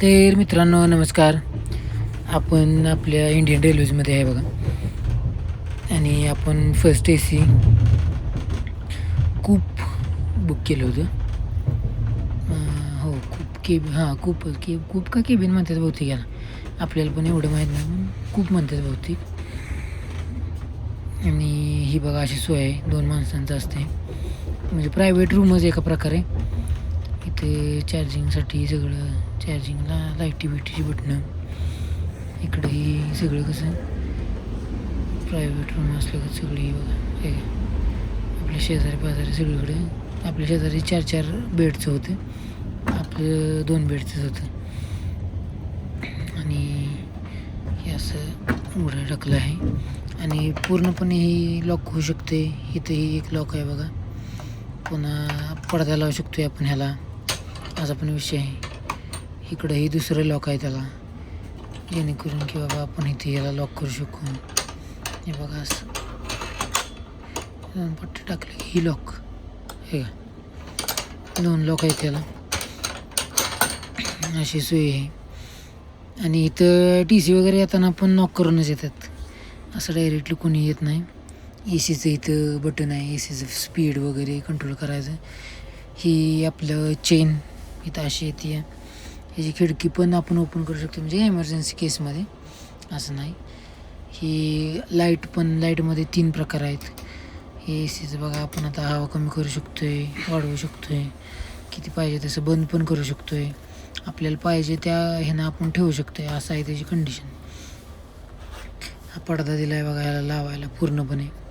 तर मित्रांनो नमस्कार. आपण आपल्या इंडियन रेल्वेजमध्ये आहे बघा. आणि आपण फर्स्ट AC कूप बुक केलं होतं. हो कूप का केबिन म्हणतात बहुतेक याला. आपल्याला पण एवढं माहीत नाही, पण कूप म्हणतात बहुतेक. आणि ही बघा अशी सोय आहे, 2 माणसांचं असते. म्हणजे प्रायव्हेट रूमच एका प्रकारे. इथे चार्जिंगसाठी सगळं, चार्जिंगला लाईटी बिटीची बटणं. इकडंही सगळं कसं प्रायव्हेट रूम असलं का सगळी बघा हे आपल्या शेजारी पाजारी सगळीकडे. आपल्या शेजारी 4 बेडचं होतं, आपलं 2 बेडचंच होतं. आणि हे असं उघडं टाकलं आहे आणि पूर्णपणे ही लॉक होऊ शकते. इथंही एक लॉक आहे बघा. पुन्हा पडदा लावू शकतो आपण ह्याला, असा पण विषय आहे. इकडंही दुसरं लॉक आहे त्याला, जेणेकरून की बाबा आपण इथे याला लॉक करू शकू. हे बघा असं 2 पट्टी टाकली ही लॉक. हे का 2 लॉक आहेत त्याला, अशी सोय आहे. आणि इथं TC वगैरे येताना आपण नॉक करूनच येतात, असं डायरेक्टली कोणी येत नाही. ACचं इथं बटन आहे, ACचं स्पीड वगैरे कंट्रोल करायचं. ही आपलं चेन इथं अशी येते. ह्याची खिडकी पण आपण ओपन करू शकतो, म्हणजे एमर्जन्सी केसमध्ये, असं नाही. ही लाईटमध्ये 3 प्रकार आहेत. हे ACचं बघा, आपण आता हवा कमी करू शकतो आहे, वाढवू शकतो आहे, किती पाहिजे तसं बंद पण करू शकतो आहे. आपल्याला पाहिजे त्या ह्यानं आपण ठेवू शकतो आहे, असं आहे त्याची कंडिशन. हा पडदा दिला आहे बघा याला लावायला पूर्णपणे.